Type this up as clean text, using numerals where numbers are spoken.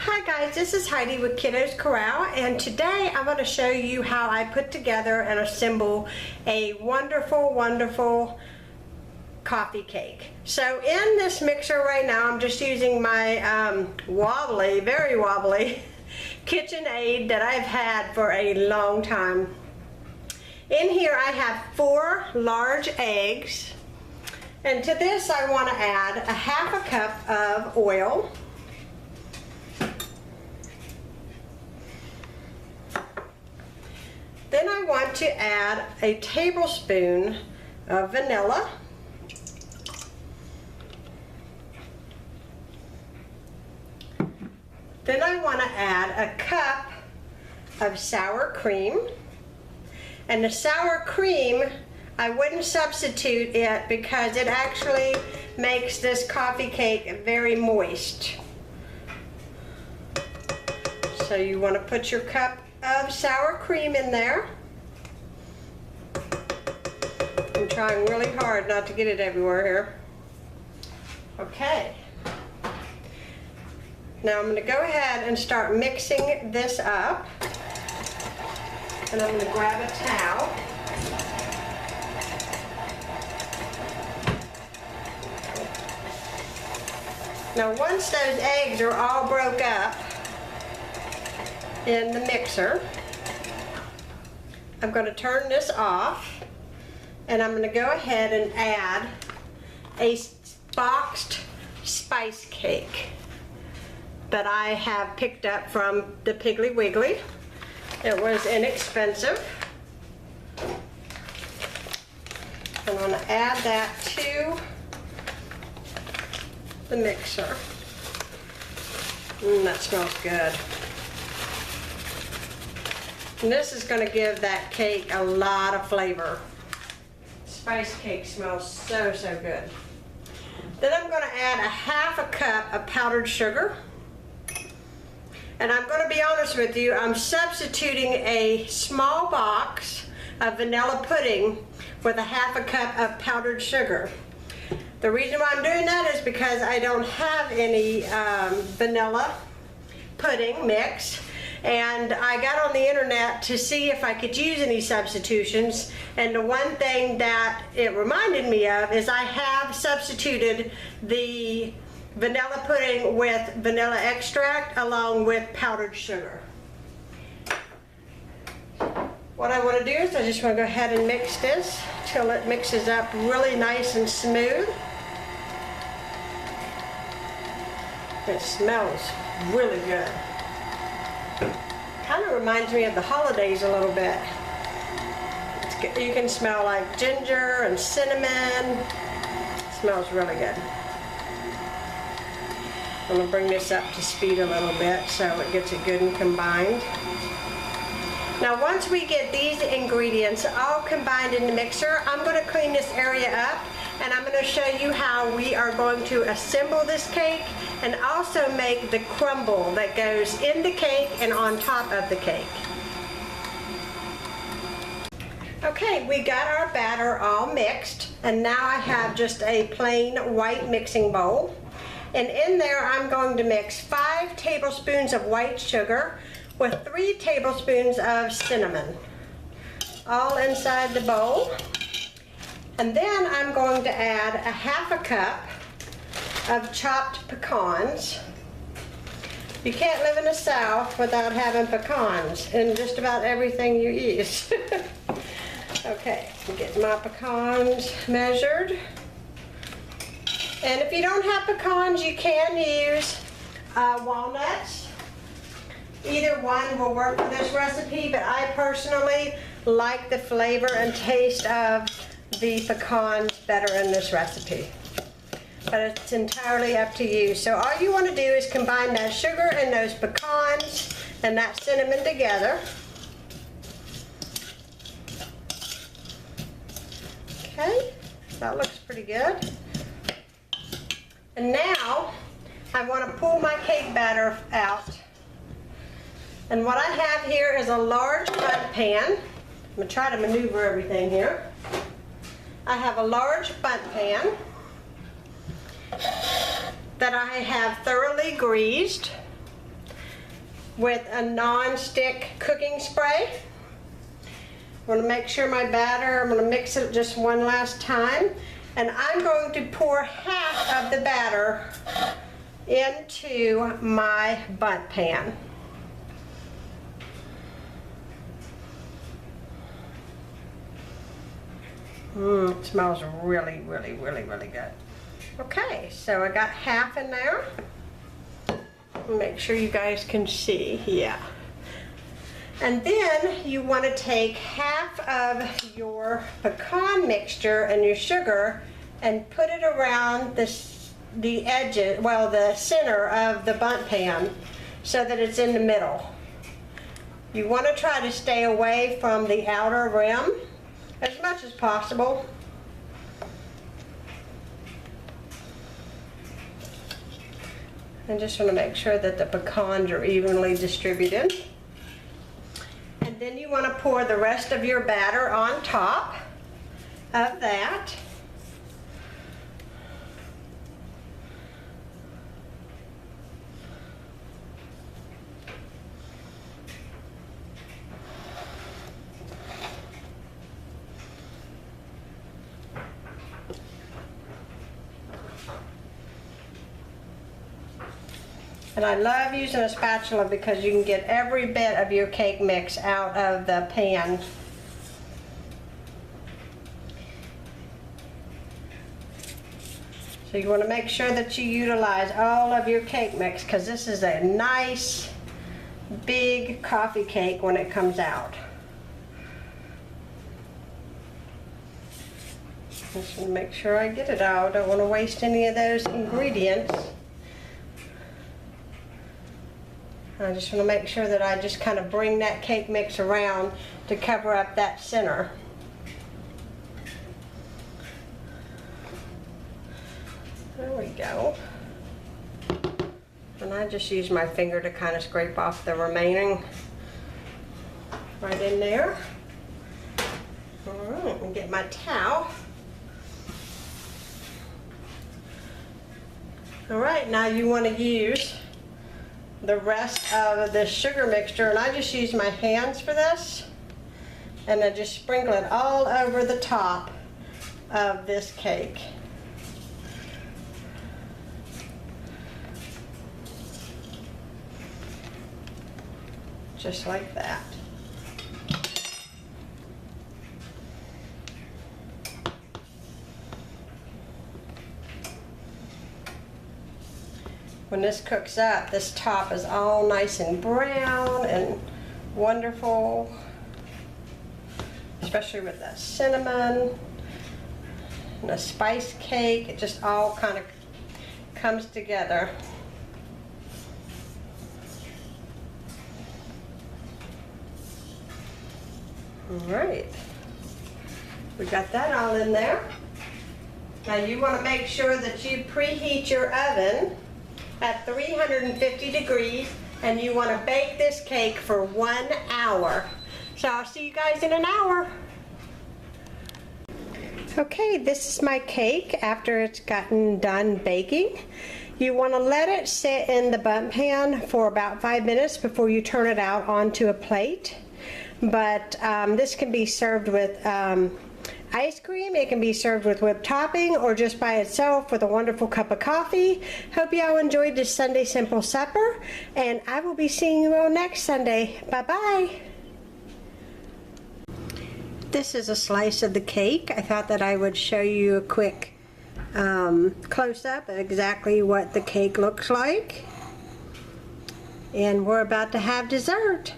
Hi guys, this is Heidi with Kiddos Corral, and today I'm going to show you how I put together and assemble a wonderful coffee cake. So in this mixer right now, I'm just using my very wobbly KitchenAid that I've had for a long time. In here I have 4 large eggs, and to this I want to add a half a cup of oil. Then I want to add a tablespoon of vanilla. Then I want to add a cup of sour cream. And the sour cream, I wouldn't substitute it because it actually makes this coffee cake very moist. So you want to put your cup of sour cream in there. I'm trying really hard not to get it everywhere here. Okay. Now I'm going to go ahead and start mixing this up. And I'm going to grab a towel. Now once those eggs are all broke up in the mixer, I'm going to turn this off, and I'm going to go ahead and add a boxed spice cake that I have picked up from the Piggly Wiggly. It was inexpensive. I'm going to add that to the mixer. That smells good. And this is going to give that cake a lot of flavor. Spice cake smells so good. Then I'm going to add a half a cup of powdered sugar. And I'm going to be honest with you, I'm substituting a small box of vanilla pudding with a half a cup of powdered sugar. The reason why I'm doing that is because I don't have any vanilla pudding mix. And I got on the internet to see if I could use any substitutions, and the one thing that it reminded me of is I have substituted the vanilla pudding with vanilla extract along with powdered sugar. What I want to do is I just want to go ahead and mix this till it mixes up really nice and smooth. It smells really good. Kind of reminds me of the holidays a little bit. You can smell like ginger and cinnamon. It smells really good. I'm going to bring this up to speed a little bit so it gets it good and combined. Now once we get these ingredients all combined in the mixer, I'm going to clean this area up, and I'm going to show you how we are going to assemble this cake and also make the crumble that goes in the cake and on top of the cake. Okay, we got our batter all mixed, and now I have just a plain white mixing bowl. And in there I'm going to mix 5 tablespoons of white sugar with 3 tablespoons of cinnamon, all inside the bowl. And then I'm going to add a half a cup of chopped pecans. You can't live in the South without having pecans in just about everything you eat. Okay, get my pecans measured. And if you don't have pecans, you can use walnuts. Either one will work for this recipe, but I personally like the flavor and taste of the pecans better in this recipe. But it's entirely up to you. So all you want to do is combine that sugar and those pecans and that cinnamon together. Okay, that looks pretty good. And now I want to pull my cake batter out. And what I have here is a large bundt pan. I'm going to try to maneuver everything here. I have a large bundt pan that I have thoroughly greased. with a non-stick cooking spray. I want to make sure my batter, I'm going to mix it just one last time. And I'm going to pour half of the batter into my bundt pan. It smells really, really, really, really good. Okay, so I got half in there. Make sure you guys can see, yeah. And then you want to take half of your pecan mixture and your sugar and put it around the edges, well, the center of the bundt pan so that it's in the middle. You want to try to stay away from the outer rim as much as possible. I just want to make sure that the pecans are evenly distributed. And then you want to pour the rest of your batter on top of that. And I love using a spatula because you can get every bit of your cake mix out of the pan. So you want to make sure that you utilize all of your cake mix because this is a nice big coffee cake when it comes out. Just want to make sure I get it out. Don't want to waste any of those ingredients. I just want to make sure that I just kind of bring that cake mix around to cover up that center. There we go. And I just use my finger to kind of scrape off the remaining right in there. All right, and get my towel. All right, now you want to use the rest of the sugar mixture, and I just use my hands for this, and I just sprinkle it all over the top of this cake. Just like that. When this cooks up, this top is all nice and brown and wonderful, especially with the cinnamon and the spice cake. It just all kind of comes together. All right, we got that all in there. Now you want to make sure that you preheat your oven at 350 degrees, and you want to bake this cake for 1 hour. So I'll see you guys in an hour. Okay, this is my cake after it's gotten done baking. You want to let it sit in the bundt pan for about 5 minutes before you turn it out onto a plate. But this can be served with ice cream. It can be served with whipped topping or just by itself with a wonderful cup of coffee. Hope you all enjoyed this Sunday Simple Supper, and I will be seeing you all next Sunday. Bye-bye. This is a slice of the cake. I thought that I would show you a quick close-up of exactly what the cake looks like. And we're about to have dessert.